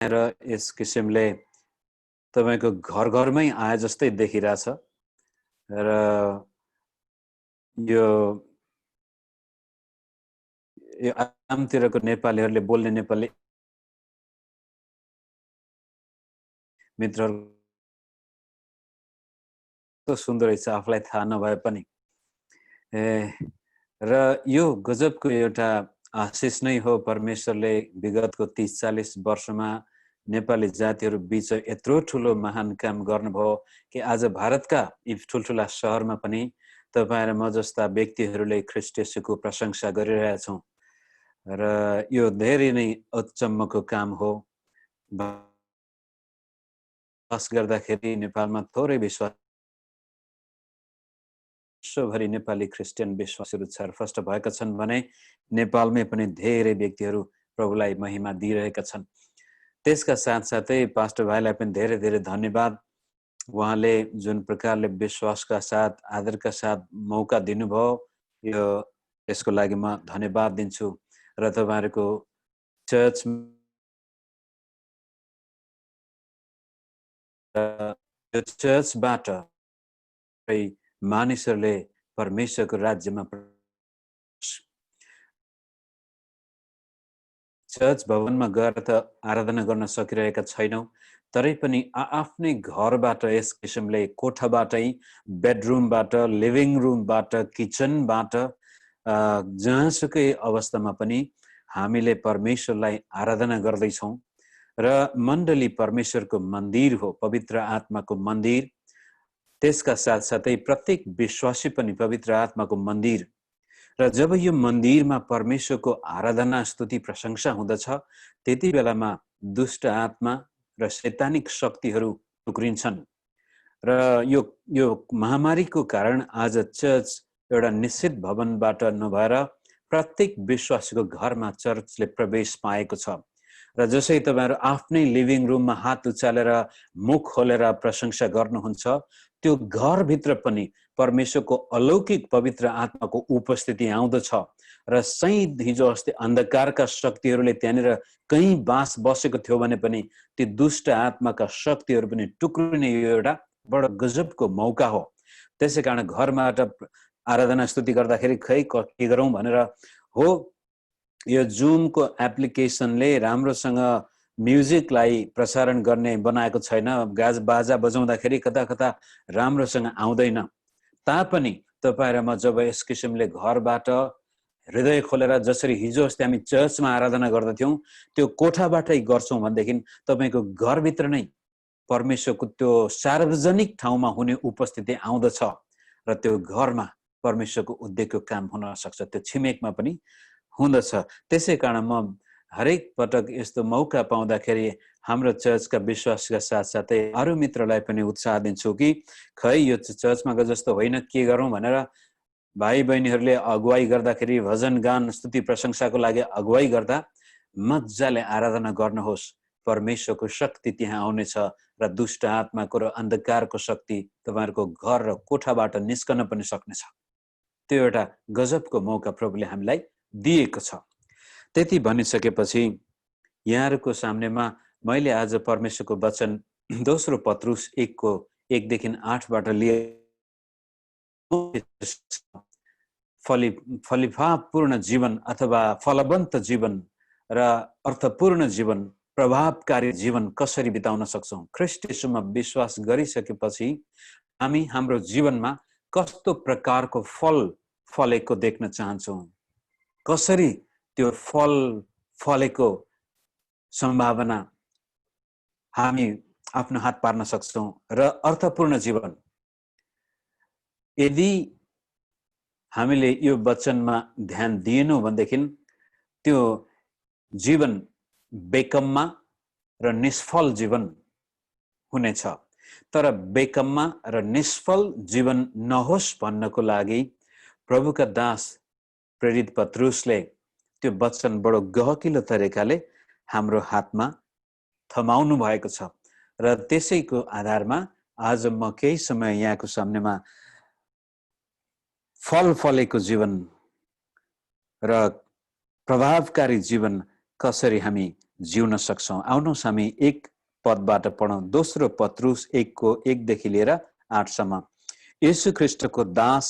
र यस किसिमले तपाईको घर घरमै आए जस्तै देखिरहेछ र यो आमतिरको नेपालीहरूले बोल्ने नेपाली मित्रहरू कस्तो सुन्दर रहेछ आफूलाई थाहा नभए पनि र यो गजबको एउटा आशिष नै हो। परमेश्वरले विगतको 30-40 वर्षमा नेपाली जातिहरू बीच यत्रो ठुलो महान काम गर्नुभयो कि आज भारतका यी ठुल्ठुला सहरमा पनि तपाईं र म जस्ता व्यक्तिहरूले ख्रीष्ट येशूको प्रशंसा गरिरहेछौँ र यो धेरै नै अचम्मको काम हो। विश्वास गर्दाखेरि नेपालमा थोरै विश्वास विश्वभरि नेपाली क्रिस्चियन विश्वासीहरू छरफस्ट भएका छन् भने नेपालमै पनि धेरै व्यक्तिहरू प्रभुलाई महिमा दिइरहेका छन्। त्यसका साथसाथै पास्टर भाइलाई पनि धेरै धेरै धन्यवाद। उहाँले जुन प्रकारले विश्वासका साथ आदरका साथ मौका दिनुभयो यो यसको लागि म धन्यवाद दिन्छु र तपाईहरुको चर्च यो चर्चबाट मानिसहरूले परमेश्वरको राज्यमा चर्च भवनमा गएर त आराधना गर्न सकिरहेका छैनौं, तरै पनि आफ्नै घरबाट यस किसिमले कोठाबाटै बेडरुमबाट लिभिङ रुमबाट किचनबाट जहाँसुकै अवस्थामा पनि हामीले परमेश्वरलाई आराधना गर्दैछौं र मण्डली परमेश्वरको मन्दिर हो, पवित्र आत्माको मन्दिर। त्यसका साथसाथै प्रत्येक विश्वासी पनि पवित्र आत्माको मन्दिर र जब यो मन्दिरमा परमेश्वरको आराधना स्तुति प्रशंसा हुँदछ त्यति बेलामा दुष्ट आत्मा र शैतानिक शक्तिहरू टुक्रिन्छन् र यो महामारीको कारण आज चर्च एउटा निश्चित भवनबाट नभएर प्रत्येक विश्वासीको घरमा चर्चले प्रवेश पाएको छ र जसै तपाईहरु आफ्नै लिभिङ रुममा हात उचालेर मुख खोलेर प्रशंसा गर्नुहुन्छ त्यो घरभित्र पनि परमेश्वरको अलौकिक पवित्र आत्माको उपस्थिति आउँदछ र सही हिजो अस्ति अन्धकारका शक्तिहरूले त्यहाँनिर कहीं बास बसेको थियो भने पनि ती दुष्ट आत्माका शक्तिहरू पनि टुक्रिने यो एउटा बडो गजबको मौका हो। त्यसैकारण घरबाट आराधना स्तुति गर्दाखेरि खै के गरौं भनेर हो यो जुमको एप्लिकेसनले राम्रोसँग म्युजिकलाई प्रसारण गर्ने बनाएको छैन। गाज बाजा बजाउँदाखेरि कता कता राम्रोसँग आउँदैन। तापनि तपाईं र म जब यस किसिमले घरबाट हृदय खोलेर जसरी हिजो अस्ति हामी चर्चमा आराधना गर्दथ्यौं त्यो कोठाबाटै गर्छौं भनेदेखि तपाईको घरभित्र नै परमेश्वरको त्यो सार्वजनिक ठाउँमा हुने उपस्थिति आउँदछ र त्यो घरमा परमेश्वरको उद्देश्यको काम हुन सक्छ, त्यो छिमेकमा पनि हुँदछ। त्यसैकारण म हरेक पटक यस्तो मौका पाउँदाखेरि हाम्रो चर्चका विश्वासका साथसाथै अरु मित्रलाई पनि उत्साह दिन्छु कि खै यो चर्चमा जस्तो होइन के गरौं भनेर भाइ बहिनीहरूले अगुवाई गर्दाखेरि भजन गान स्तुति प्रशंसाको लागि अगुवाई गर्दा मज्जाले आराधना गर्नुहोस्। परमेश्वरको शक्ति त्यहाँ आउनेछ र दुष्ट आत्माको र अन्धकारको शक्ति तपाईहरुको घर र कोठाबाट निस्कन पनि सक्नेछ। त्यो एउटा गजबको मौका प्रभुले हामीलाई दिएको छ। त्यति भनिसकेपछि यहाँहरुको सामनेमा मैले आज परमेश्वरको वचन दोस्रो पत्रुस 1 को 1 देखि 8 बाट लिए फलिफापूर्ण जीवन अथवा फलवन्त जीवन र अर्थपूर्ण जीवन प्रभावकारी जीवन कसरी बिताउन सक्छौं। ख्रीष्ट येशूमा विश्वास गरिसकेपछि हामी हाम्रो जीवनमा कस्तो प्रकारको फल फलेको देख्न चाहन्छौं, कसरी त्यो फल फलेको सम्भावना हामी आफ्नो हात पार्न सक्छौं र अर्थपूर्ण जीवन यदि हामीले यो वचनमा ध्यान दिएनौं भनेदेखि त्यो जीवन बेकममा र निष्फल जीवन हुनेछ। तर बेकममा र निष्फल जीवन नहोस् भन्नको लागि प्रभुका दास प्रेरित पत्रुसले त्यो वचन बडो गहकिलो तरिकाले हाम्रो हातमा थमाउनु भएको छ र त्यसैको आधारमा आज म केही समय यहाँको सामनेमा फल फलेको जीवन र प्रभावकारी जीवन कसरी हामी जिउन सक्छौं। आउनुहोस् हामी एक पदबाट पढौं। दोस्रो पत्रुस 1:1 देखि लिएर 8 सम्म। येशू ख्रीष्टको दास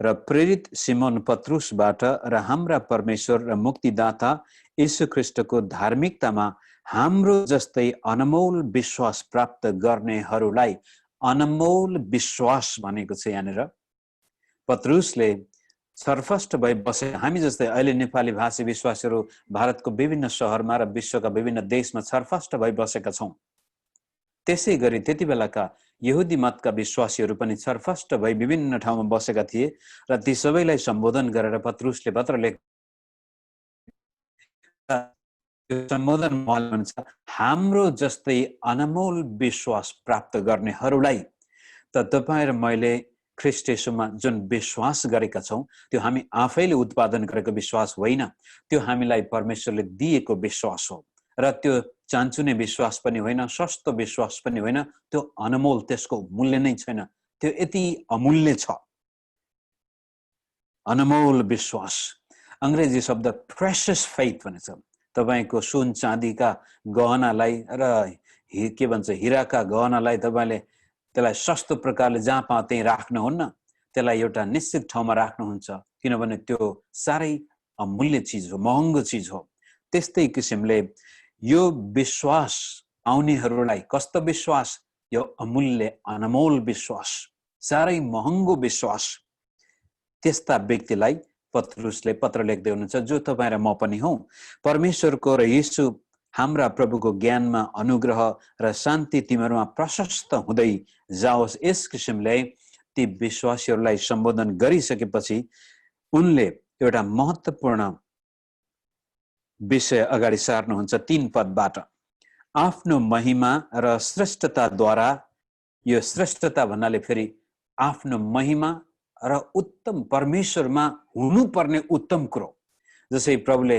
र प्रेरित सिमोन पत्रुसबाट र हाम्रा परमेश्वर र मुक्तिदाता येशू ख्रीष्टको धार्मिकतामा हाम्रो जस्तै अनमोल विश्वास प्राप्त गर्नेहरूलाई, अनमोल विश्वास भनेको छ यहाँनिर। पत्रुसले छरफस्ट भई बसे, हामी जस्तै अहिले नेपाली भाषी विश्वासीहरू भारतको विभिन्न शहरमा र विश्वका विभिन्न देशमा छरफस्ट भई बसेका छौं। त्यसै गरी त्यति बेलाका यहुदी मतका विश्वासीहरू पनि छरफस्ट भई विभिन्न ठाउँमा बसेका थिए र ती सबैलाई सम्बोधन गरेर पत्रुसले पत्र लेख सम्बोधन भन्छ, हाम्रो जस्तै अनमोल विश्वास प्राप्त गर्नेहरूलाई। त तपाईँ र मैले ख्रीष्ट येशूमा जुन विश्वास गरेका छौं त्यो हामी आफैले उत्पादन गरेको विश्वास होइन, त्यो हामीलाई परमेश्वरले दिएको विश्वास हो। र त्यो चान्चुने विश्वास पनि होइन, सस्तो विश्वास पनि होइन, त्यो अनमोल, त्यसको मूल्य नै छैन, त्यो यति अमूल्य छ। अनमोल विश्वास, अंग्रेजी शब्द प्रेसियस फेथ भनेछ। तपाईको सुन चाँदीका गहनालाई र के भन्छ हिराका गहनालाई तपाईले त्यसलाई सस्तो प्रकारले जहाँ पाए त्यही राख्नुहुन्न, त्यसलाई एउटा निश्चित ठाउँमा राख्नुहुन्छ, किनभने त्यो सारै अमूल्य चीज हो, महँगो चीज हो। त्यस्तै किसिमले यो विश्वास आउनेहरूलाई, कस्तो विश्वास? यो अमूल्य अनमोल विश्वास, सारै महँगो विश्वास। त्यस्ता व्यक्तिलाई पत्रुसले पत्र लेख्दै हुनुहुन्छ, जो तपाईँ र म पनि हौ। परमेश्वरको र येशू हाम्रा प्रभुको ज्ञानमा अनुग्रह र शान्ति तिमीहरूमा प्रशस्त हुँदै जाओस्। यस किसिमले ती विश्वासीहरूलाई सम्बोधन गरिसकेपछि उनले एउटा महत्त्वपूर्ण विषय अगाडि सार्नुहुन्छ 3 पदबाट। आफ्नो महिमा र श्रेष्ठताद्वारा, यो श्रेष्ठता भन्नाले फेरि आफ्नो महिमा र उत्तम परमेश्वरमा हुनुपर्ने उत्तम कुरो। जसै प्रभुले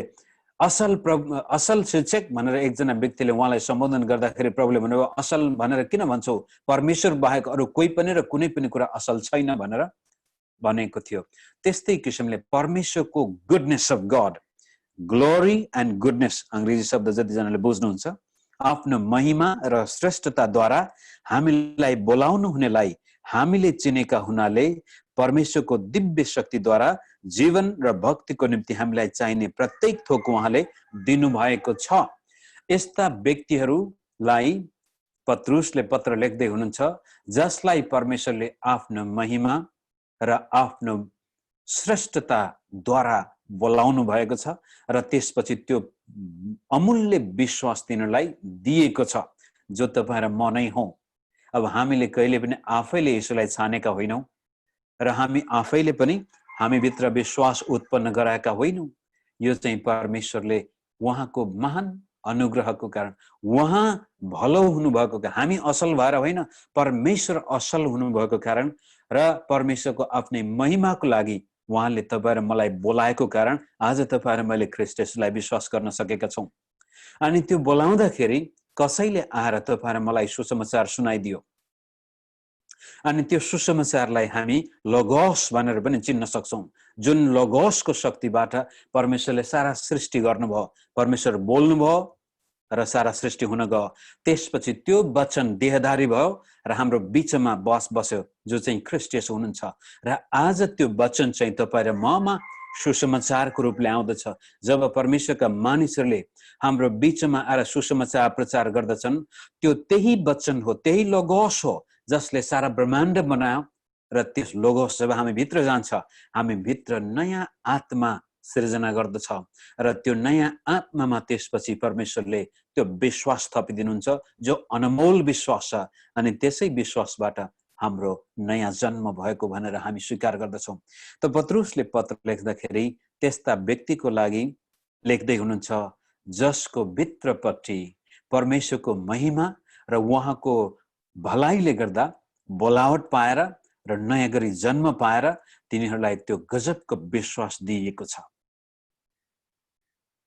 असल शिक्षक भनेर एकजना व्यक्तिले उहाँलाई सम्बोधन गर्दाखेरि प्रभुले भन्नुभयो, असल भनेर किन भन्छौ? परमेश्वर बाहेक अरू कोही पनि र कुनै पनि कुरा असल छैन भनेर भनेको थियो। त्यस्तै किसिमले परमेश्वरको goodness of God, glory and goodness, अंग्रेजी शब्द जतिजनाले बुझ्नुहुन्छ, आफ्नो महिमा र श्रेष्ठताद्वारा हामीलाई बोलाउनु हुनेलाई हामीले चिनेका हुनाले परमेश्वरको दिव्य शक्तिद्वारा जीवन र भक्तिको निम्ति हामीलाई चाहिने प्रत्येक थोक उहाँले दिनुभएको छ। यस्ता व्यक्तिहरूलाई पत्रुसले पत्र लेख्दै हुनुहुन्छ, जसलाई परमेश्वरले आफ्नो महिमा र आफ्नो श्रेष्ठताद्वारा बोलाउनु भएको छ र त्यसपछि त्यो अमूल्य विश्वास तिनीहरूलाई दिएको छ, जो तपाईँ र म नै हौ। अब हामीले कहिले पनि आफैले यसोलाई छानेका होइनौं र हामी आफैले पनि हामीभित्र विश्वास उत्पन्न गराएका होइनौं। यो चाहिँ परमेश्वरले उहाँको महान अनुग्रहको कारण, उहाँ भलो हुनुभएको कारण, हामी असल भएर होइन, परमेश्वर असल हुनुभएको कारण र परमेश्वरको आफ्नै महिमाको लागि उहाँले तपाईँ र मलाई बोलाएको कारण आज तपाईँ र मैले ख्रीष्ट येशूलाई विश्वास गर्न सकेका छौं। अनि त्यो बोलाउँदाखेरि कसैले आएर तपाईँ र मलाई सुसमाचार सुनाइदियो, अनि त्यो सुसमाचारलाई हामी लोगोस भनेर पनि चिन्न सक्छौं। जुन लोगोसको शक्तिबाट परमेश्वरले सारा सृष्टि गर्नुभयो, परमेश्वर बोल्नुभयो र सारा सृष्टि हुन गयो। त्यसपछि त्यो वचन देहधारी भयो र हाम्रो बीचमा बस्यो, जो चाहिँ ख्रीष्ट येशू हुनुहुन्छ। र आज त्यो वचन चाहिँ तपाईँ र ममा सुसमाचारको रूपले आउँदछ। जब परमेश्वरका मानिसहरूले हाम्रो बीचमा आएर सुसमाचार प्रचार गर्दछन्, त्यो त्यही वचन हो, त्यही लोगोस हो जसले सारा ब्रह्माण्ड बनायो। र त्यस लोगोस जब हामी भित्र जान्छ, हामी भित्र नयाँ आत्मा सृजना गर्दछ र त्यो नयाँ आत्मामा त्यसपछि परमेश्वरले त्यो विश्वास थपिदिनुहुन्छ, जो अनमोल विश्वास छ। अनि त्यसै विश्वासबाट हाम्रो नयाँ जन्म भएको भनेर हामी स्वीकार गर्दछौं। त पत्रुसले पत्र लेख्दाखेरि त्यस्ता व्यक्तिको लागि लेख्दै हुनुहुन्छ, जसको भित्रपट्टि परमेश्वरको महिमा र उहाँको भलाइले गर्दा बोलावट पाएर र नयाँ गरी जन्म पाएर तिनीहरूलाई त्यो गजबको विश्वास दिएको छ।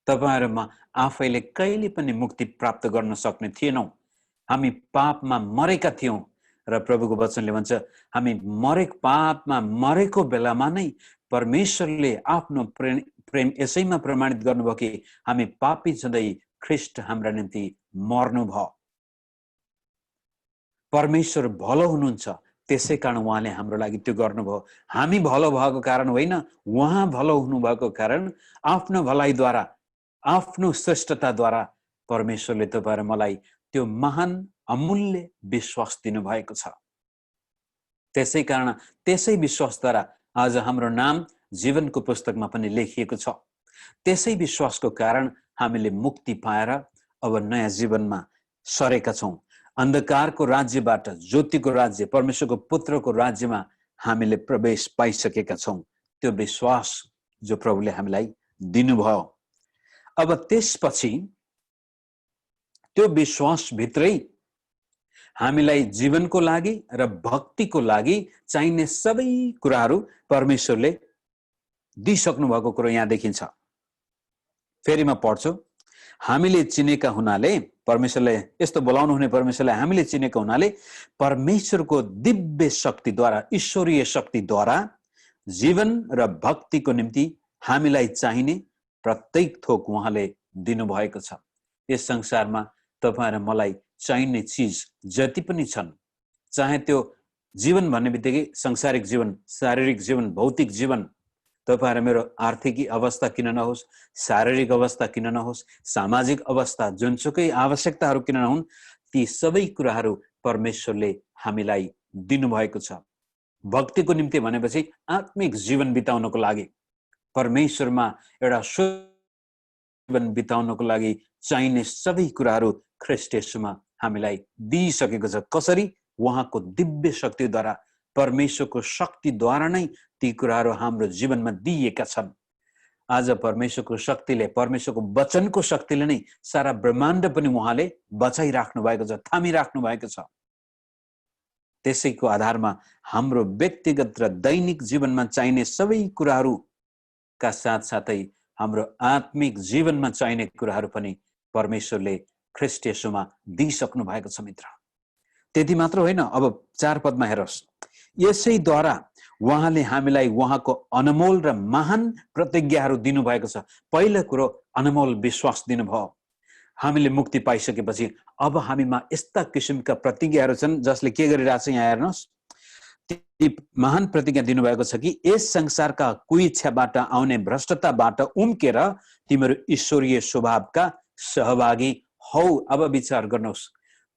तपाईहरुमा आफैले कहिले पनि मुक्ति प्राप्त गर्न सक्ने थिएनौं। हामी पापमा मरेका थियौं र प्रभुको वचनले भन्छ, हामी पापमा मरेको बेलामा नै परमेश्वरले आफ्नो प्रेम यसैमा प्रमाणित गर्नुभयो कि हामी पापी छँदै ख्रीष्ट हाम्रा निम्ति मर्नुभयो। परमेश्वर भलो हुनुहुन्छ, त्यसै कारण उहाँले हाम्रो लागि त्यो गर्नुभयो। हामी भलो भएको कारण होइन, उहाँ भलो हुनुभएको कारण आफ्नो भलाइद्वारा, आफ्नो श्रेष्ठताद्वारा परमेश्वरले तपाईँ र मलाई त्यो महान अमूल्य विश्वास दिनुभएको छ। त्यसै कारण त्यसै विश्वासद्वारा आज हाम्रो नाम जीवनको पुस्तकमा पनि लेखिएको छ। त्यसै विश्वासको कारण हामीले मुक्ति पाएर अब नयाँ जीवनमा सरेका छौँ। अन्धकारको राज्यबाट ज्योतिको राज्य, परमेश्वरको पुत्रको राज्यमा हामीले प्रवेश पाइसकेका छौँ। त्यो विश्वास जो प्रभुले हामीलाई दिनुभयो। अब त्यसपछि त्यो विश्वासभित्रै हामीलाई जीवनको लागि र भक्तिको लागि चाहिने सबै कुराहरू परमेश्वरले दिइसक्नु भएको कुरो यहाँ देखिन्छ। फेरि म पढ्छु। हामीले चिनेका हुनाले, परमेश्वरले यस्तो बोलाउनु हुने परमेश्वरले हामीले चिनेका हुनाले परमेश्वरको दिव्य शक्तिद्वारा, ईश्वरीय शक्तिद्वारा जीवन र भक्तिको निम्ति हामीलाई चाहिने प्रत्येक थोक उहाँले दिनुभएको छ। यस संसारमा तपाईँ र मलाई चाहिने चिज जति पनि छन्, चाहे त्यो जीवन भन्ने बित्तिकै सांसारिक जीवन, शारीरिक जीवन, भौतिक जीवन, तपाईँ र मेरो आर्थिक अवस्था किन नहोस्, शारीरिक अवस्था किन नहोस्, सामाजिक अवस्था, जुनसुकै आवश्यकताहरू किन नहुन्, ती सबै कुराहरू परमेश्वरले हामीलाई दिनुभएको छ। भक्तिको निम्ति भनेपछि आत्मिक जीवन बिताउनको लागि, परमेश्वरमा एउटा जीवन बिताउनको लागि चाहिने सबै कुराहरू ख्रीष्ट येशूमा हामीलाई दिइसकेको छ। कसरी? उहाँको दिव्य शक्तिद्वारा, परमेश्वरको शक्तिद्वारा नै ती कुराहरू हाम्रो जीवनमा दिइएका छन्। आज परमेश्वरको शक्तिले, परमेश्वरको वचनको शक्तिले नै सारा ब्रह्माण्ड पनि उहाँले बचाइराख्नु भएको छ, थामिराख्नु भएको छ। त्यसैको आधारमा हाम्रो व्यक्तिगत र दैनिक जीवनमा चाहिने सबै कुराहरूका साथसाथै हाम्रो आत्मिक जीवनमा चाहिने कुराहरू पनि परमेश्वरले ख्रीष्ट येशूमा दिइसक्नु भएको छ मित्र। त्यति मात्र होइन, अब 4 पदमा हेरोस्। यसैद्वारा उहाँले हामीलाई उहाँको अनमोल र महान प्रतिज्ञाहरू दिनुभएको छ। पहिलो कुरो अनमोल विश्वास दिनुभयो। हामीले मुक्ति पाइसकेपछि अब हामीमा यस्ता किसिमका प्रतिज्ञाहरू छन् जसले के गरिरहेछ यहाँ हेर्नुहोस्। ती महान प्रतिज्ञा दिनुभएको छ कि यस संसारका कुइच्छाबाट आउने भ्रष्टताबाट उम्केर तिमीहरू ईश्वरीय स्वभावका सहभागी हौ। अब विचार गर्नुहोस्,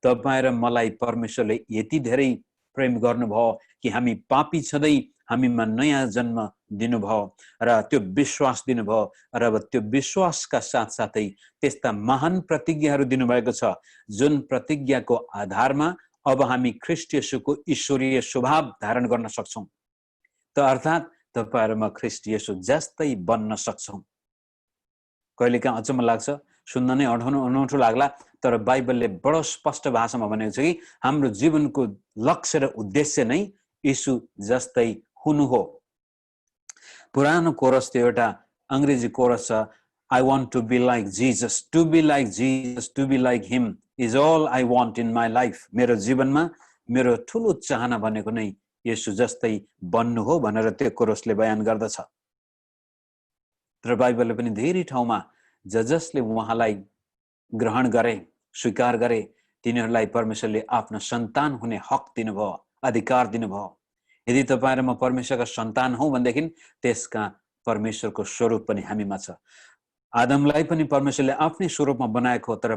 तपाईँ र मलाई परमेश्वरले यति धेरै प्रेम गर्नुभयो कि हामी पापी छँदै हामीमा नयाँ जन्म दिनुभयो र त्यो विश्वास दिनुभयो। र अब त्यो विश्वासका साथसाथै त्यस्ता महान प्रतिज्ञाहरू दिनुभएको छ जुन प्रतिज्ञाको आधारमा अब हामी ख्रीष्ट येशूको ईश्वरीय स्वभाव धारण गर्न सक्छौँ। त अर्थात् तपाईँ र म ख्रीष्ट येशू जस्तै बन्न सक्छौँ। कहिलेकाहीँ अचम्म लाग्छ, सुन्न नै अनौठो लाग्ला, तर बाइबलले बडो स्पष्ट भाषामा भनेको छ कि हाम्रो जीवनको लक्ष्य र उद्देश्य नै यीशु जस्तै हुनु हो। पुरानो कोरस थियो, एउटा अंग्रेजी कोरस छ, I want to be like Jesus, to be like Jesus, to be like him is all I want in my life. मेरो जीवनमा मेरो ठुलो चाहना भनेको नै येशू जस्तै बन्नु हो भनेर त्यो कोरसले बयान गर्दछ। तर बाइबलले पनि धेरै ठाउँमा जसले उहाँलाई ग्रहण गरे, स्वीकार गरे, तिनीहरूलाई परमेश्वरले आफ्नो सन्तान हुने हक दिनुभयो, अधिकार दिनुभयो। यदि तपाईँ र म परमेश्वरका सन्तान हौं भनेदेखि त्यसका परमेश्वरको स्वरूप पनि हामीमा छ। आदमलाई पनि परमेश्वरले आफ्नै स्वरूपमा बनाएको हो, तर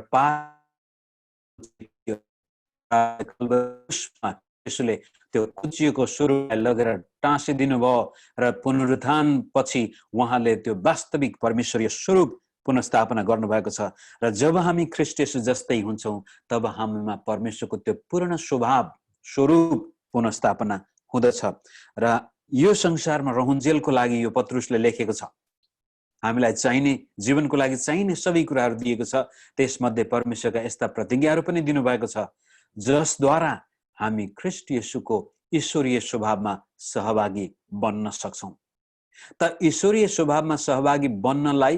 यसले त्यो कुचिएको स्वरूपलाई लगेर टाँसिदिनु भयो र पुनरुत्थान पछि उहाँले त्यो वास्तविक परमेश्वरीय स्वरूप पुनर्स्थापना गर्नुभएको छ। र जब हामी ख्रीष्ट येशू जस्तै हुन्छौँ तब हामीमा परमेश्वरको त्यो पूर्ण स्वरूप पुनर्स्थापना हुँदछ। र यो संसारमा रहन्जेलको लागि यो पत्रुसले लेखेको छ। हामीलाई चाहिने जीवनको लागि चाहिने सबै कुराहरू दिएको छ। त्यसमध्ये परमेश्वरका यस्ता प्रतिज्ञाहरू पनि दिनुभएको छ जसद्वारा हामी ख्रीष्ट येशूको ईश्वरीय स्वभावमा सहभागी बन्न सक्छौँ। त ईश्वरीय स्वभावमा सहभागी बन्नलाई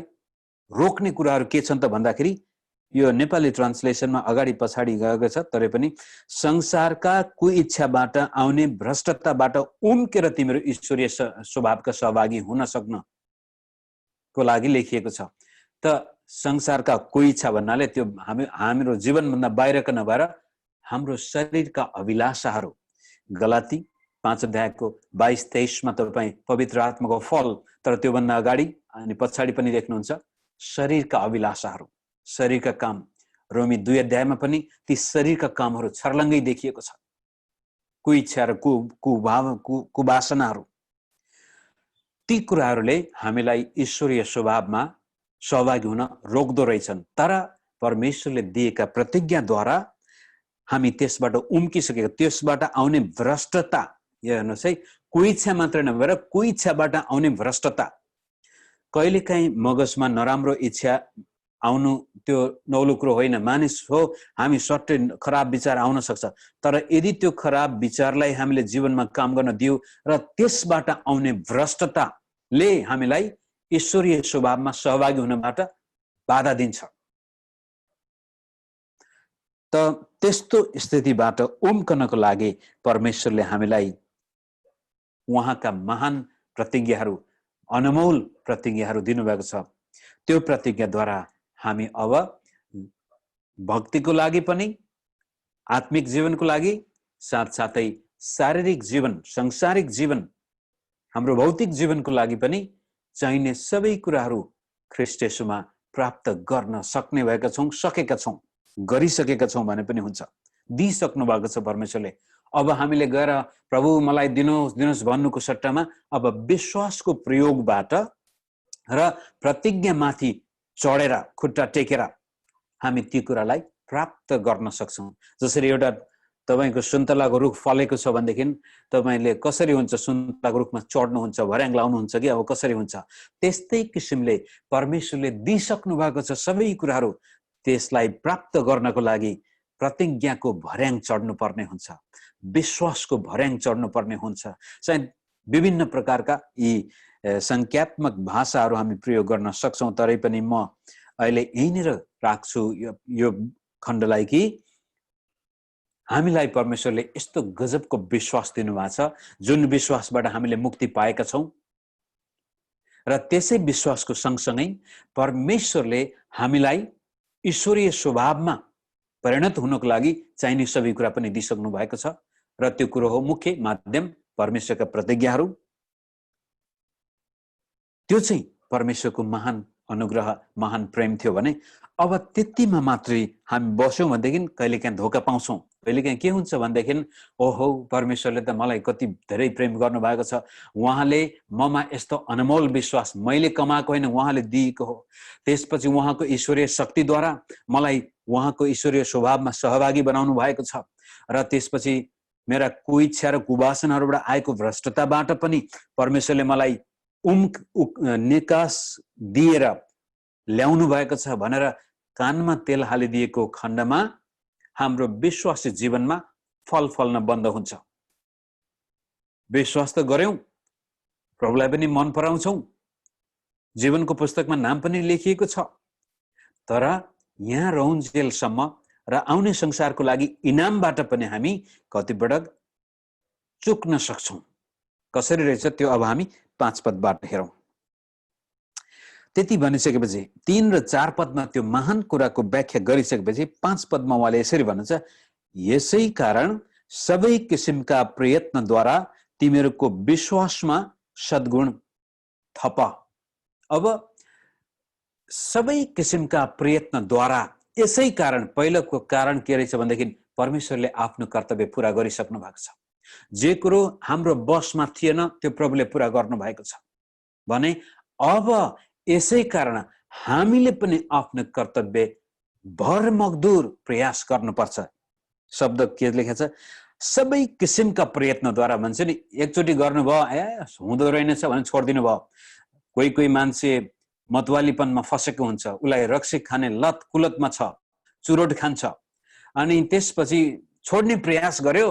रोक्ने कुराहरू के छन् त भन्दाखेरि यो नेपाली ट्रान्सलेसनमा अगाडि पछाडि गएको छ, तरै पनि संसारका कुइच्छाबाट आउने भ्रष्टताबाट उम्केर तिमीहरू ईश्वरीय स्वभावका सहभागी हुन सक्नको लागि लेखिएको छ। त संसारका कोही इच्छा भन्नाले त्यो हाम्रो जीवनभन्दा बाहिरका नभएर हाम्रो शरीरका अभिलाषाहरू। गलाती 5 अध्यायको 22-23 तपाईँ पवित्र आत्माको फल, तर त्योभन्दा अगाडि अनि पछाडि पनि देख्नुहुन्छ शरीरका अभिलाषाहरू, शरीरका काम। रोमी 2 अध्यायमा पनि ती शरीरका कामहरू छर्लङ्गै देखिएको छ। कुइच्छा र कुवासनाहरू, ती कुराहरूले हामीलाई ईश्वरीय स्वभावमा सहभागी हुन रोक्दो रहेछन्। तर परमेश्वरले दिएका प्रतिज्ञाद्वारा हामी त्यसबाट उम्किसकेका, त्यसबाट आउने भ्रष्टता, यो हेर्नुहोस् है, कुइच्छा मात्र नभएर कुइच्छाबाट आउने भ्रष्टता। कहिलेकाहीँ मगजमा नराम्रो इच्छा आउनु त्यो नौलो कुरो होइन, मानिस हो, हामी सट्टै खराब विचार आउन सक्छ। तर यदि त्यो खराब विचारलाई हामीले जीवनमा काम गर्न दियो र त्यसबाट आउने भ्रष्टताले हामीलाई ईश्वरीय स्वभावमा सहभागी हुनबाट बाधा दिन्छ। त त्यस्तो स्थितिबाट उम्कनको लागि परमेश्वरले हामीलाई उहाँका महान प्रतिज्ञाहरू, अनमोल प्रतिज्ञाहरू दिनुभएको छ। त्यो प्रतिज्ञाद्वारा हामी अब भक्तिको लागि पनि, आत्मिक जीवनको लागि, साथसाथै शारीरिक जीवन, सांसारिक जीवन, हाम्रो भौतिक जीवनको लागि पनि चाहिने सबै कुराहरू ख्रीष्ट येशूमा प्राप्त गर्न सक्ने भएका छौँ, सकेका छौँ, गरिसकेका छौँ भने पनि हुन्छ। दिइसक्नु भएको छ परमेश्वरले। अब हामीले गएर प्रभु मलाई दिनुहोस् दिनुहोस् भन्नुको सट्टामा अब विश्वासको प्रयोगबाट र प्रतिज्ञामाथि चढेर खुट्टा टेकेर हामी ती कुरालाई प्राप्त गर्न सक्छौँ। जसरी एउटा तपाईको सुन्तलाको रुख फलेको छ भनेदेखि तपाईले कसरी हुन्छ, सुन्तलाको रुखमा चढ्नुहुन्छ, भर्याङ लाउनुहुन्छ कि अब कसरी हुन्छ, त्यस्तै किसिमले परमेश्वरले दिइसक्नु भएको छ सबै कुराहरू। त्यसलाई प्राप्त गर्नको लागि प्रतिज्ञाको भर्याङ चढ्नु पर्ने हुन्छ, विश्वासको भर्याङ चढ्नु पर्ने हुन्छ। सायद विभिन्न प्रकारका यी संख्यात्मक भाषाहरू हामी प्रयोग गर्न सक्छौँ, तरै पनि म अहिले यहीँनिर राख्छु यो खण्डलाई कि हामीलाई परमेश्वरले यस्तो गजबको विश्वास दिनुभएको छ, जुन विश्वासबाट हामीले मुक्ति पाएका छौँ। र त्यसै विश्वासको सँगसँगै परमेश्वरले हामीलाई ईश्वरीय स्वभावमा परिणत हुनको लागि चाहिने सबै कुरा पनि दिइसक्नु भएको छ। र त्यो कुरो हो मुख्य माध्यम परमेश्वरका प्रतिज्ञाहरू। त्यो चाहिँ परमेश्वरको महान अनुग्रह, महान प्रेम थियो भने अब त्यतिमा मात्रै हामी बस्यौँ भनेदेखि कहिलेकाहीँ धोका पाउँछौँ। कहिलेकाहीँ के हुन्छ भनेदेखि ओहो परमेश्वरले त मलाई कति धेरै प्रेम गर्नुभएको छ, उहाँले ममा यस्तो अनमोल विश्वास मैले कमाएको होइन, उहाँले दिएको हो। त्यसपछि उहाँको ईश्वरीय शक्तिद्वारा मलाई उहाँको ईश्वरीय स्वभावमा सहभागी बनाउनु भएको छ। र त्यसपछि मेरा कुइच्छा र कुवासनाहरूबाट आएको भ्रष्टताबाट पनि परमेश्वरले मलाई निकास दिएर ल्याउनु भएको छ भनेर कानमा तेल हालिदिएको खण्डमा हाम्रो विश्वासी जीवनमा फल फल्न बन्द हुन्छ। विश्वास त गर्यौं, प्रभुलाई पनि मन पराउँछौं, जीवनको पुस्तकमा नाम पनि लेखिएको छ, तर यहाँ रहन्जेलसम्म र आउने संसारको लागि इनामबाट पनि हामी कतिपटक चुक्न सक्छौं। कसरी रहेछ त्यो अब हामी 5 पदबाट हेरौं। त्यति भनिसकेपछि 3 र 4 पदमा त्यो महान कुराको व्याख्या गरिसकेपछि 5 पदमा उहाँले यसरी भन्नुहुन्छ, यसै कारण सबै किसिमका प्रयत्नद्वारा तिमीहरूको विश्वासमा सद्गुण थप। अब सबै किसिमका प्रयत्नद्वारा, यसै कारण, पहिलोको कारण के रहेछ भनेदेखि परमेश्वरले आफ्नो कर्तव्य पूरा गरिसक्नु भएको छ। जे कुरो हाम्रो बसमा थिएन त्यो प्रभुले पूरा गर्नु भएको छ भने अब यसै कारण हामीले पनि आफ्नो कर्तव्य भरमग्दुर प्रयास गर्नुपर्छ। शब्द के लेखेको छ, सबै किसिमका प्रयत्नद्वारा भन्छ नि, एकचोटि गर्नुभयो हुँदो रहेनछ भने छोडिदिनु भयो। कोही कोही मान्छे मतवालीपनमा फसेको हुन्छ, उसलाई रक्सी खाने लत कुलतमा छ, चुरोट खान्छ, अनि त्यसपछि छोड्ने प्रयास गर्यो,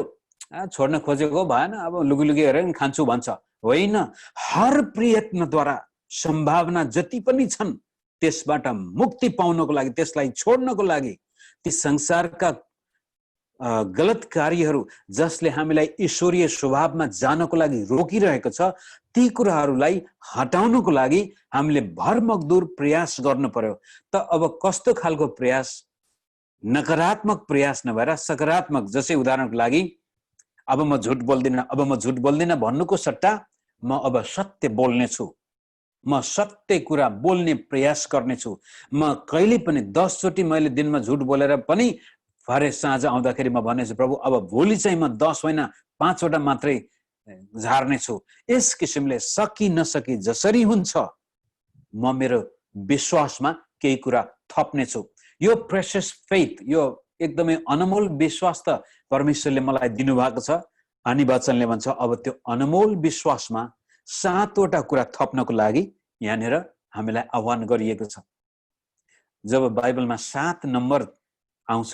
छोड्न खोजेको भएन, अब लुगुलुगी हेरेर खान्छु भन्छ। होइन, हर प्रयत्नद्वारा सम्भावना जति पनि छन् त्यसबाट मुक्ति पाउनको लागि, त्यसलाई छोड्नको लागि, ती संसारका गलत कार्यहरू जसले हामीलाई ईश्वरीय स्वभावमा जानको लागि रोकिरहेको छ, ती कुराहरूलाई हटाउनको लागि हामीले भरमग्दुर प्रयास गर्नु पर्यो। त अब कस्तो खालको प्रयास? नकारात्मक प्रयास नभएर सकारात्मक। जसै उदाहरणको लागि, अब म झुट बोल्दिनँ भन्नुको सट्टा म अब सत्य बोल्नेछु, म सत्य कुरा बोल्ने प्रयास गर्नेछु। म कहिले पनि 10 चोटि मैले दिनमा झुट बोलेर पनि भरे साँझ आउँदाखेरि म भन्नेछु, प्रभु अब भोलि चाहिँ म 10 होइन 5 वटा मात्रै झार्नेछु। यस किसिमले सकी नसकी जसरी हुन्छ म मेरो विश्वासमा केही कुरा थप्नेछु। यो प्रेसियस फेथ, यो एकदमै अनमोल विश्वास त परमेश्वरले मलाई दिनुभएको छ। अनि वचनले भन्छ अब त्यो अनमोल विश्वासमा 7 वटा कुरा थप्नको लागि यहाँनिर हामीलाई आह्वान गरिएको छ। जब बाइबलमा 7 नम्बर आउँछ,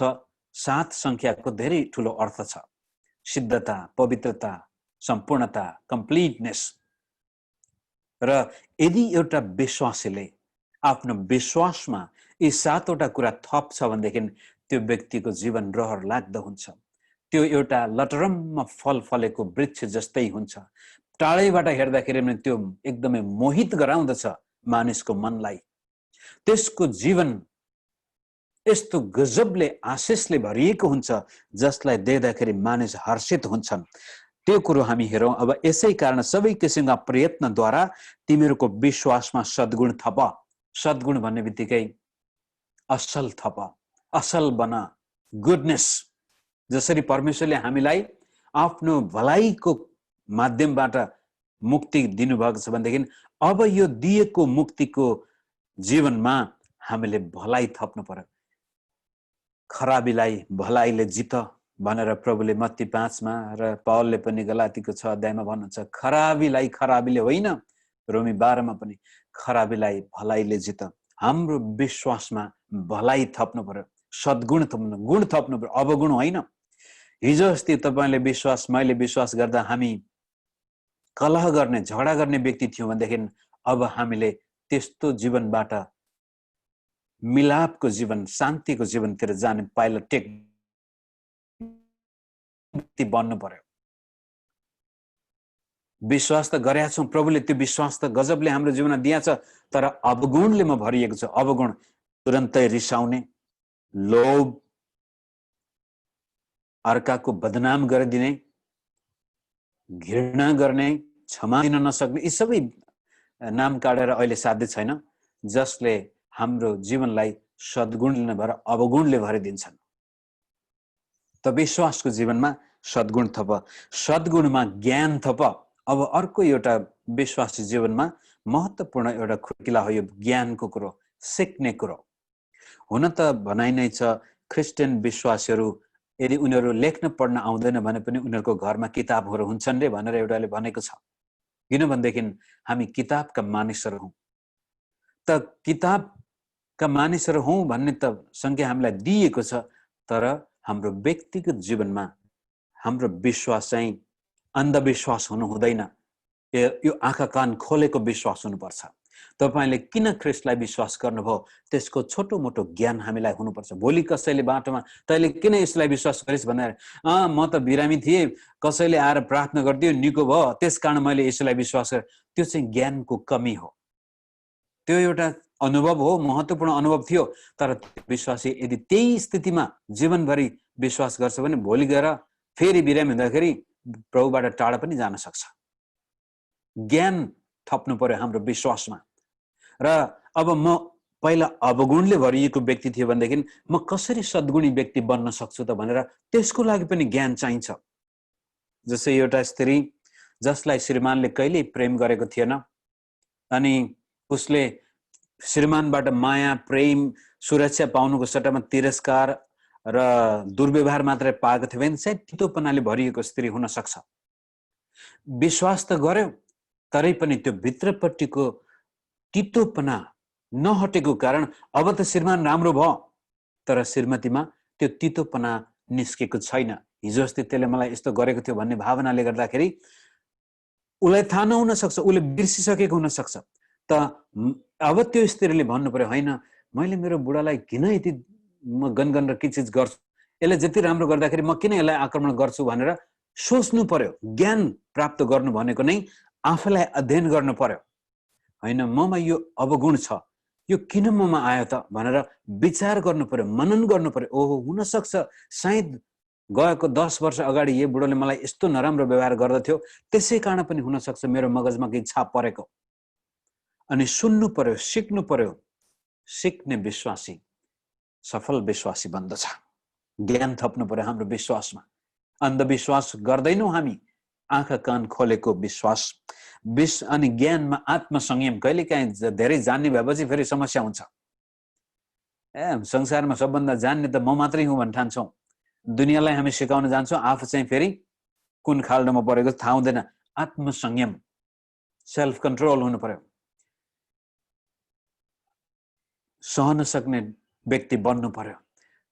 7 संख्याको धेरै ठुलो अर्थ छ। सिद्धता, पवित्रता, सम्पूर्णता, कम्प्लिटनेस। र यदि एउटा विश्वासीले आफ्नो विश्वासमा यी 7 वटा कुरा थप्छ भनेदेखि त्यो व्यक्तिको जीवन रहर लाग्दो हुन्छ। त्यो एउटा लटरम्म फल फलेको वृक्ष जस्तै हुन्छ। टाढैबाट हेर्दाखेरि पनि त्यो एकदमै मोहित गराउँदछ मानिसको मनलाई। त्यसको जीवन यस्तो गजबले आशिषले भरिएको हुन्छ जसलाई देख्दाखेरि मानिस हर्षित हुन्छन्। त्यो कुरो हामी हेरौँ। अब यसै कारण सबै किसिमका प्रयत्नद्वारा तिमीहरूको विश्वासमा सद्गुण थप। सद्गुण भन्ने बित्तिकै असल थप, असल बना, गुडनेस। जसरी परमेश्वरले हामीलाई आफ्नो भलाइको माध्यमबाट मुक्ति दिनुभएको छ भनेदेखि अब यो दिएको मुक्तिको जीवनमा हामीले भलाइ थप्नु पर्यो। खराबीलाई भलाइले जित भनेर प्रभुले मत्ती 5 मा र पावलले पनि गलातीको 6 अध्यायमा भन्नुहुन्छ। खराबीलाई खराबीले होइन, रोमी 12 मा पनि खराबीलाई भलाइले जित। हाम्रो विश्वासमा भलाइ थप्नु पर्यो, सद्गुण थप्नु, गुण थप्नु पर्यो, अवगुण होइन। हिजो अस्ति तपाईले विश्वास, मैले विश्वास गर्दा हामी कलह गर्ने, झगडा गर्ने व्यक्ति थियौं भनेदेखि अब हामीले त्यस्तो जीवनबाट मिलापको जीवन, शान्तिको जीवनतिर जाने पाइला टेक बन्नु पर्यो। विश्वास त गरेका छौं, प्रभुले त्यो विश्वास त गजबले हाम्रो जीवनमा दिएछ, तर अवगुणले म भरिएको छ। अवगुण तुरन्तै रिसाउने, लोभ, अर्काको बदनाम गरिदिने, घृणा गर्ने, क्षमा दिन नसक्ने, यी सबै नाम काटेर अहिले साध्य छैन, जसले हाम्रो जीवनलाई सद्गुणले नभएर अवगुणले भरिदिन्छन्। त विश्वासको जीवनमा सद्गुण थप, सद्गुणमा ज्ञान थप। अब अर्को एउटा विश्वासी जीवनमा महत्त्वपूर्ण एउटा खुड्किला हो यो ज्ञानको कुरो, सिक्ने कुरो। हुन त भनाइ नै छ ख्रिस्टियन विश्वासीहरू यदि उनीहरू लेख्न पढ्न आउँदैन भने पनि उनीहरूको घरमा किताबहरू हुन्छन् रे भनेर एउटाले भनेको छ। किनभनेदेखि हामी किताबका मानिसहरू हौं। त किताबका मानिसहरू हौं भन्ने त संज्ञा हामीलाई दिएको छ, तर हाम्रो व्यक्तिगत जीवनमा हाम्रो विश्वास चाहिँ अन्धविश्वास हुनु हुँदैन। यो आँखा कान खोलेको विश्वास हुनुपर्छ। तपाईले किन ख्रिस्टलाई विश्वास गर्नुभयो त्यसको छोटो मोटो ज्ञान हामीलाई हुनुपर्छ। भोलि कसैले बाटोमा तैले किन यसलाई विश्वास गरिस् भनेर, म त बिरामी थिए, कसैले आएर प्रार्थना गरिदियो, निको भयो, त्यसकारण मैले यसलाई विश्वास गरेँ, त्यो चाहिँ ज्ञानको कमी हो। त्यो एउटा अनुभव हो, महत्त्वपूर्ण अनुभव थियो, तर विश्वासी यदि त्यही स्थितिमा जीवनभरि विश्वास गर्छ भने भोलि गएर फेरि बिरामी हुँदाखेरि प्रभुबाट टाढा पनि जान सक्छ। ज्ञान थप्नु पर्यो हाम्रो विश्वासमा। र अब म पहिला अवगुणले भरिएको व्यक्ति थियो भनेदेखि म कसरी सद्गुणी व्यक्ति बन्न सक्छु त भनेर त्यसको लागि पनि ज्ञान चाहिन्छ। जस्तै एउटा स्त्री जसलाई श्रीमानले कहिल्यै प्रेम गरेको थिएन, अनि उसले श्रीमानबाट माया, प्रेम, सुरक्षा पाउनुको सट्टामा तिरस्कार र दुर्व्यवहार मात्रै पाएको थियो भने चाहिँ तितोपनाले भरिएको स्त्री हुन सक्छ। विश्वास त गर्यो, तरै पनि त्यो भित्रपट्टिको तितोपना नहटेको कारण अब त श्रीमान राम्रो भयो, तर श्रीमतीमा त्यो तितोपना निस्केको छैन। हिजो अस्ति त्यसले मलाई यस्तो गरेको थियो भन्ने भावनाले गर्दाखेरि उसलाई थाहा नहुन सक्छ, उसले बिर्सिसकेको हुन सक्छ। त अब त्यो स्त्रीले भन्नु पर्यो, होइन मैले मेरो बुढालाई किन यति म गनगन र किचिज गर्छु, यसले जति राम्रो गर्दाखेरि म किन यसलाई आक्रमण गर्छु भनेर सोच्नु पर्यो। ज्ञान प्राप्त गर्नु भनेको नै आफूलाई अध्ययन गर्नु पर्यो। हैन ममा यो अवगुण छ, यो किन ममा आयो त भनेर विचार गर्नु पर्यो, मनन गर्नु पर्यो। ओहो हुन सक्छ सायद गएको 10 वर्ष अगाडि यो बुढोले मलाई यस्तो नराम्रो व्यवहार गर्दथ्यो, त्यसै कारण पनि हुन सक्छ मेरो मगजमा केही छाप परेको। अनि सुन्नु पर्यो, सिक्नु पर्यो। सिक्ने विश्वासी सफल विश्वासी बन्दछ। ज्ञान थप्नु पर्यो हाम्रो विश्वासमा। अन्धविश्वास गर्दैनौँ हामी, आँखा कान खोलेको विश्वास। अनि ज्ञानमा आत्मसंयम। कहिलेकाहीँ धेरै जान्ने भएपछि फेरि समस्या हुन्छ। संसारमा सबभन्दा जान्ने त म मात्रै हुँ भन्न ठान्छौँ। दुनियाँलाई हामी सिकाउन जान्छौँ, आफू चाहिँ फेरि कुन खाल्डोमा परेको थाहा हुँदैन। आत्मसंयम, सेल्फ कन्ट्रोल हुनु पर्यो। सहन सक्ने व्यक्ति बन्नु पर्यो।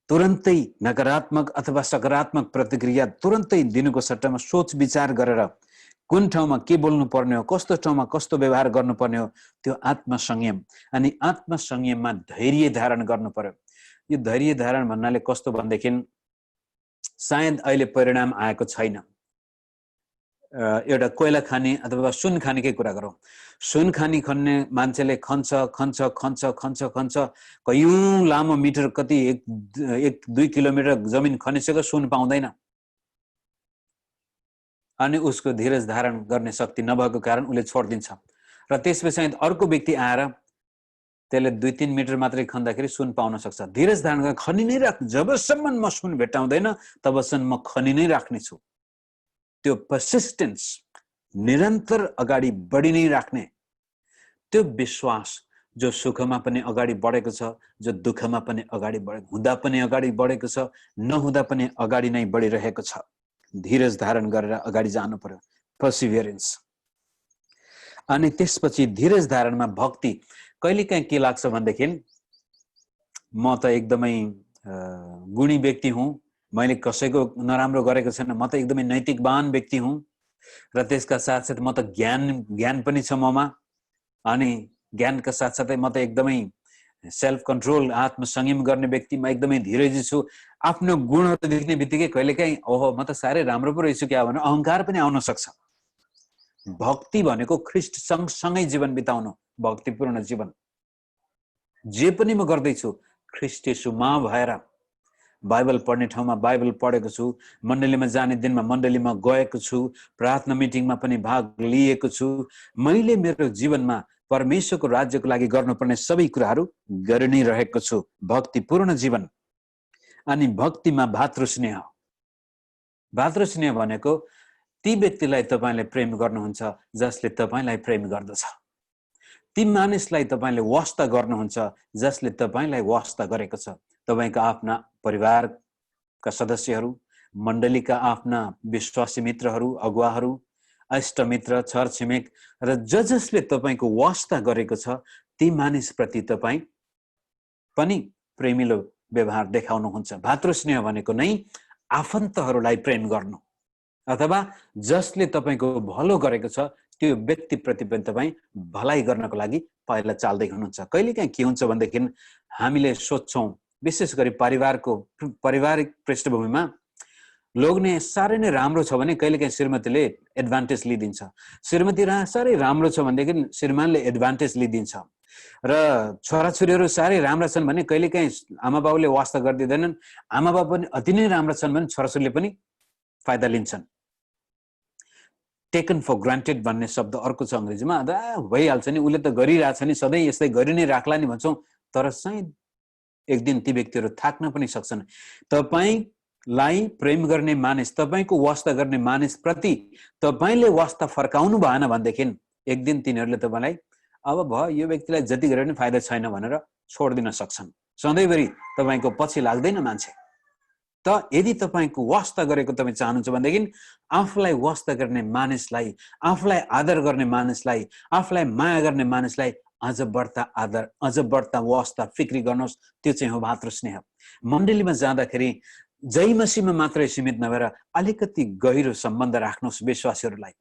तुरन्तै नकारात्मक अथवा सकारात्मक प्रतिक्रिया तुरन्तै दिनुको सट्टामा सोच विचार गरेर कुन ठाउँमा के बोल्नु पर्ने हो, कस्तो ठाउँमा कस्तो व्यवहार गर्नुपर्ने हो, त्यो आत्मसंयम। अनि आत्मसंयममा धैर्य धारण गर्नु पर्यो। यो धैर्य धारण भन्नाले कस्तो भनेदेखि सायद अहिले परिणाम आएको छैन। एउटा कोइला खानी अथवा सुन खानीकै कुरा गरौँ। सुन खानी खन्ने मान्छेले खन्छ खन्छ खन्छ खन्छ खन्छ कयौं लामो मिटर, कति 1-2 किलोमिटर जमिन खनिसक्यो, सुन पाउँदैन। अनि उसको धीरज धारण गर्ने शक्ति नभएको कारण उसले छोडिदिन्छ। र त्यसपछि अर्को व्यक्ति आएर त्यसले 2-3 मिटर मात्रै खन्दाखेरि सुन पाउन सक्छ। धीरज धारण गरेर खनि नै राख, जबसम्म म सुन भेटाउँदैन तबसम्म म खनि नै राख्नेछु। त्यो पर्सिस्टेन्स, निरन्तर अगाडि बढी नै राख्ने त्यो विश्वास, जो सुखमा पनि अगाडि बढेको छ, जो दुःखमा पनि अगाडि बढेको, हुँदा पनि अगाडि बढेको छ, नहुँदा पनि अगाडि नै बढिरहेको छ। धीरज धारण गरेर अगाडि जानु पर्यो, पर्सिभियरेन्स। अनि त्यसपछि धीरज धारणमा भक्ति। कहिलेकाहीँ के लाग्छ भनेदेखि म त एकदमै गुणी व्यक्ति हुँ, मैले कसैको नराम्रो गरेको छैन, म त एकदमै नैतिकवान व्यक्ति हुँ, र त्यसका साथसाथ म त ज्ञान पनि छ ममा। अनि ज्ञानका साथसाथै म त एकदमै सेल्फ कन्ट्रोल, आत्मसंयम गर्ने व्यक्ति, म एकदमै धीरजी छु। आफ्नो गुणहरू देख्ने बित्तिकै कहिलेकाहीँ ओहो म त साह्रै राम्रो पो रहेछु क्या भनेर अहङ्कार पनि आउन सक्छ। भक्ति भनेको ख्रीष्ट सँगसँगै जीवन बिताउनु, भक्तिपूर्ण जीवन। जे पनि म गर्दैछु ख्रीष्ट येशूमा भएर। बाइबल पढ्ने ठाउँमा बाइबल पढेको छु, मण्डलीमा जाने दिनमा मण्डलीमा गएको छु, प्रार्थना मिटिङमा पनि भाग लिएको छु। मैले मेरो जीवनमा परमेश्वरको राज्यको लागि गर्नुपर्ने सबै कुराहरू गरि नै रहेको छु। भक्तिपूर्ण जीवन। अनि भक्तिमा भातृस्नेह। भातृस्नेह भनेको ती व्यक्तिलाई तपाईले प्रेम गर्नुहुन्छ जसले तपाईलाई प्रेम गर्दछ। ती मानिसलाई तपाईले वास्ता गर्नुहुन्छ जसले तपाईलाई वास्ता गरेको छ। तपाईका आफ्ना परिवारका सदस्यहरू, मण्डलीका आफ्ना विश्वासी मित्रहरू, अगुवाहरू, अष्टमित्र, छरछिमेक र जसले तपाईको वास्ता गरेको छ, ती मानिसप्रति तपाई पनि प्रेमिलो व्यवहार देखाउनुहुन्छ। भातृस्नेह भनेको नै आफन्तहरूलाई प्रेम गर्नु, अथवा जसले तपाईको भलो गरेको छ त्यो व्यक्तिप्रति पनि तपाई भलाइ गर्नको लागि पहिला चाल्दै हुनुहुन्छ। कहिलेकाहीँ के हुन्छ भनेदेखि हामीले सोच्छौं, विशेष गरी पारिवारिक पृष्ठभूमिमा लोग्ने साह्रै नै राम्रो छ भने कहिलेकाहीँ श्रीमतीले एडभान्टेज लिइदिन्छ। श्रीमती साह्रै राम्रो छ भनेदेखि श्रीमानले एडभान्टेज लिइदिन्छ। र छोराछोरीहरू साह्रै राम्रा छन् भने कहिलेकाहीँ आमा बाबुले वास्ता गरिदिँदैनन्, आमा बाबु पनि अति नै राम्रा छन् भने छोराछोरीले पनि फाइदा लिन्छन्। टेकन फर ग्रान्टेड भन्ने शब्द अर्को छ अंग्रेजीमा। भइहाल्छ नि, उसले त गरिरहेछ नि, सधैँ यस्तै गरि नै राख्ला नि भन्छौँ, तर सायद एक दिन ती व्यक्तिहरू थाक्न पनि सक्छन्। तपाईलाई प्रेम गर्ने मानिस, तपाईको वास्ता गर्ने मानिस प्रति तपाईले वास्ता फर्काउनु भएन भनेदेखि एक दिन तिनीहरूले तपाईलाई अब भयो यो व्यक्तिलाई जति गरे पनि फाइदा छैन भनेर छोड्दिन सक्छन्। सधैँभरि तपाईको पछि लाग्दैन मान्छे। त यदि तपाईको वास्ता गरेको तपाई चाहनुहुन्छ भनेदेखि आफूलाई वास्ता गर्ने मानिसलाई, आफूलाई आदर गर्ने मानिसलाई, आफूलाई माया गर्ने मानिसलाई अझ बढ्ता आदर, अझ बढ्ता वास्ता फिक्री गर्नुहोस्। त्यो चाहिँ हो भातृस्नेह। मण्डलीमा जाँदाखेरि जय मसीहमा मात्रै सीमित नभएर अलिकति गहिरो सम्बन्ध राख्नुहोस् विश्वासीहरूलाई।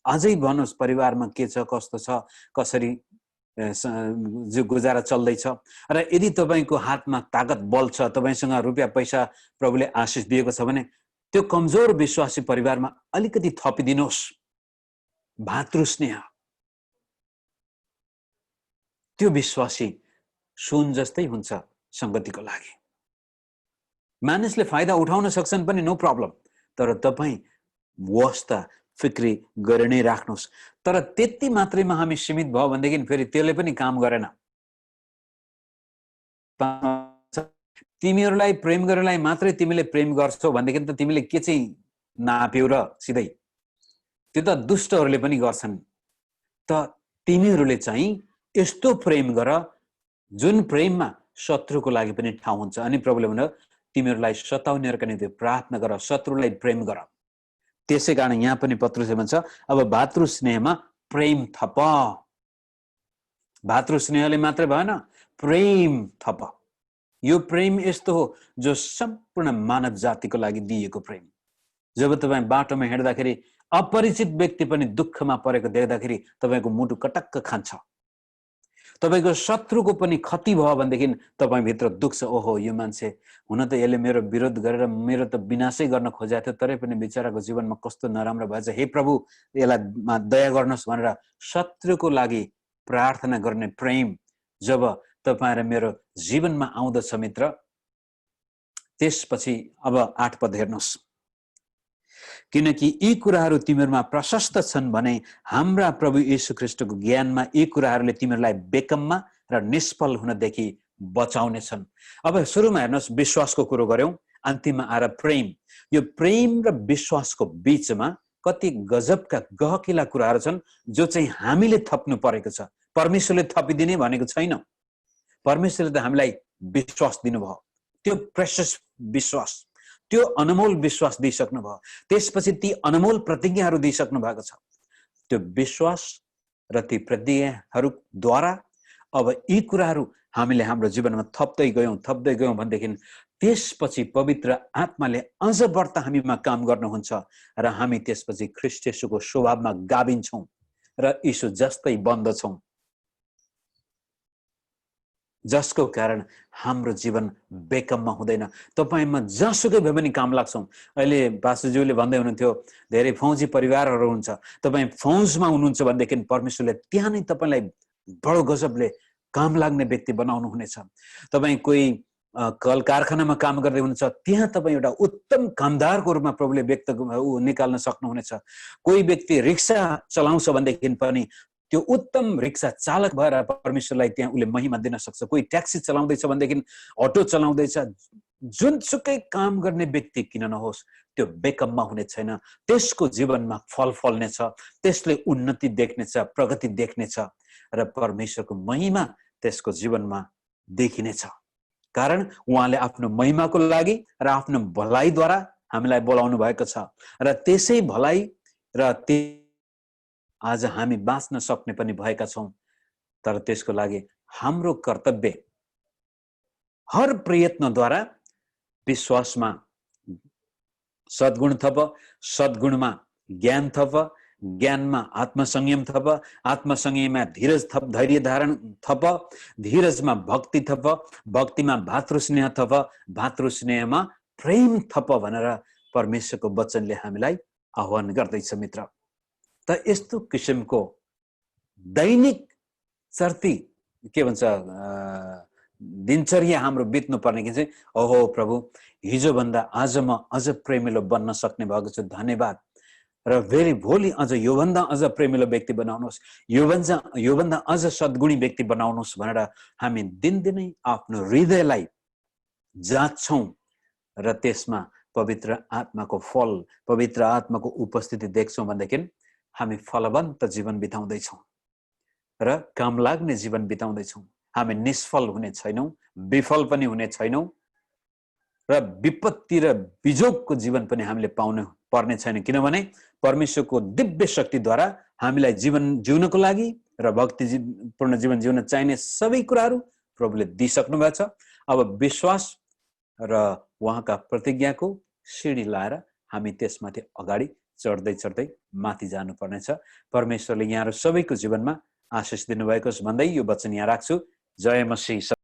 अझै भन्नुहोस् परिवारमा के छ, कस्तो छ, कसरी गुजारा चल्दैछ र यदि तपाईको हातमा ताकत बल छ, तपाईसँग रुपियाँ पैसा प्रभुले आशिष दिएको छ भने त्यो कमजोर विश्वासी परिवारमा अलिकति थपिदिनुहोस् भातृस्नेह। त्यो विश्वासी सुन जस्तै हुन्छ संगतिको लागि। मानिसले फाइदा उठाउन सक्छन् पनि, नो प्रब्लम, तर तपाईँ वास्ता फिक्री गरे नै राख्नुहोस्। तर त्यति मात्रैमा हामी सीमित भयो भनेदेखि फेरि त्यसले पनि काम गरेन। तिमीहरूलाई प्रेम गर्नेलाई मात्रै तिमीले प्रेम गर्छौ भनेदेखि त तिमीले के चाहिँ नाप्यौ र सिधै? त्यो त दुष्टहरूले पनि गर्छन्। त तिमीहरूले चाहिँ यस्तो प्रेम गर जुन प्रेममा शत्रुको लागि पनि ठाउँ हुन्छ। अनि प्रभुले भन्यो तिमीहरूलाई सताउनेहरूका निम्ति प्रार्थना गर, शत्रुलाई प्रेम गर। त्यसै कारण यहाँ पनि पत्रुसले भन्छ अब भातृ स्नेहमा प्रेम थप। भातृ स्नेहले मात्रै भएन, प्रेम थप। यो प्रेम यस्तो हो जो सम्पूर्ण मानव जातिको लागि दिएको प्रेम। जब तपाईँ बाटोमा हिँड्दाखेरि अपरिचित व्यक्ति पनि दुःखमा परेको देख्दाखेरि तपाईँको मुटु कटक्क खान्छ। तपाईको शत्रुको पनि क्षति भयो भनेदेखि तपाईँभित्र दुख्छ, ओहो यो मान्छे हुन त यसले मेरो विरोध गरेर मेरो त विनाशै गर्न खोजेको थियो, तरै पनि बिचराको जीवनमा कस्तो नराम्रो भएछ, हे प्रभु यसलाई दया गर्नुहोस् भनेर शत्रुको लागि प्रार्थना गर्ने प्रेम जब तपाईँ र मेरो जीवनमा आउँदछ मित्र, त्यसपछि अब 8 पद हेर्नुहोस्। किनकि यी कुराहरू तिमीहरूमा प्रशस्त छन् भने हाम्रा प्रभु येशू ख्रीष्टको ज्ञानमा यी कुराहरूले तिमीहरूलाई बेकममा र निष्फल हुनदेखि बचाउने छन्। अब सुरुमा हेर्नुहोस् विश्वासको कुरो गर्यौं, अन्तिममा आएर प्रेम। यो प्रेम र विश्वासको बीचमा कति गजबका गहकिला कुराहरू छन् जो चाहिँ हामीले थप्नु परेको छ। परमेश्वरले थपिदिने भनेको छैन। परमेश्वरले त हामीलाई विश्वास दिनुभयो, त्यो प्रेसियस विश्वास, त्यो अनमोल विश्वास दिइसक्नु भयो। त्यसपछि ती अनमोल प्रतिज्ञाहरू दिइसक्नु भएको छ। त्यो विश्वास र ती प्रतिज्ञाहरूद्वारा अब यी कुराहरू हामीले हाम्रो जीवनमा थप्दै गयौं भनेदेखि त्यसपछि पवित्र आत्माले अझ बढ्ता हामीमा काम गर्नुहुन्छ र हामी त्यसपछि ख्रीष्ट येशूको स्वभावमा गाभिन्छौं र यीशु जस्तै बन्दछौं, जसको कारण हाम्रो जीवन बेकममा हुँदैन। तपाईमा जसुकै भए पनि काम लाग्छौं। अहिले बासुज्यूले भन्दै हुनुहुन्थ्यो धेरै फौजी परिवारहरू हुन्छ, तपाईँ फौजमा हुनुहुन्छ भनेदेखि परमेश्वरले त्यहाँ नै तपाईलाई बडो गजबले काम लाग्ने व्यक्ति बनाउनु हुनेछ। तपाईँ कोही कल कारखानामा काम गर्दै हुनुहुन्छ, त्यहाँ तपाईँ एउटा उत्तम कामदारको रूपमा प्रभुले व्यक्त निकाल्न सक्नुहुनेछ। कोही व्यक्ति रिक्सा चलाउँछ भनेदेखि पनि त्यो उत्तम रिक्सा चालक भएर परमेश्वरलाई त्यहाँ उसले महिमा दिन सक्छ। कोही ट्याक्सी चलाउँदैछ भनेदेखि, अटो चलाउँदैछ, जुनसुकै काम गर्ने व्यक्ति किन नहोस् त्यो बेकममा हुने छैन। त्यसको जीवनमा फल फल्नेछ, त्यसले उन्नति देख्नेछ, प्रगति देख्नेछ र परमेश्वरको महिमा त्यसको जीवनमा देखिनेछ। कारण उहाँले आफ्नो महिमाको लागि र आफ्नो भलाइद्वारा हामीलाई बोलाउनु भएको छ र त्यसै भलाइ र आज हामी बाँच्न सक्ने पनि भएका छौं। तर त्यसको लागि हाम्रो कर्तव्य हर प्रयत्नद्वारा विश्वासमा सद्गुण थप, सद्गुणमा ज्ञान थप, ज्ञानमा आत्मसंयम थप, आत्मसंयममा धीरज थप, धैर्य धारण थप, धीरजमा भक्ति थप, भक्तिमा भातृस्नेह थप, भातृस्नेहमा प्रेम थप भनेर परमेश्वरको वचनले हामीलाई आह्वान गर्दैछ मित्र। त यस्तो किसिमको दैनिक चर्ती के भन्छ दिनचर्या हाम्रो बित्नु पर्ने कि चाहिँ ओहो प्रभु हिजो भन्दा आज म अझ प्रेमिलो बन्न सक्ने भएको छु, धन्यवाद। र फेरि भोलि अझ योभन्दा अझ प्रेमिलो व्यक्ति बनाउनुहोस्, योभन्दा अझ सद्गुणी व्यक्ति बनाउनुहोस् भनेर हामी दिनदिनै आफ्नो हृदयलाई जाँच्छौं र त्यसमा पवित्र आत्माको फल, पवित्र आत्माको उपस्थिति देख्छौं भनेदेखि हामी फलवन्त जीवन बिताउँदैछौं र काम लाग्ने जीवन बिताउँदैछौं। हामी निष्फल हुने छैनौं, विफल पनि हुने छैनौं र विपत्ति र बिजोगको जीवन पनि हामीले पाउनु पर्ने छैन। किनभने परमेश्वरको दिव्य शक्तिद्वारा हामीलाई जीवन जिउनको लागि र भक्तिपूर्ण जीवन जिउन चाहिने सबै कुराहरू प्रभुले दिइसक्नु भएको छ। अब विश्वास र उहाँका प्रतिज्ञाको सिडी लाएर हामी त्यसमाथि अगाडि चढ्दै चढ्दै माथि जानुपर्नेछ। परमेश्वरले यहाँहरू सबैको जीवनमा आशिष दिनुभएको छ भन्दै यो वचन यहाँ राख्छु। जय मसीह।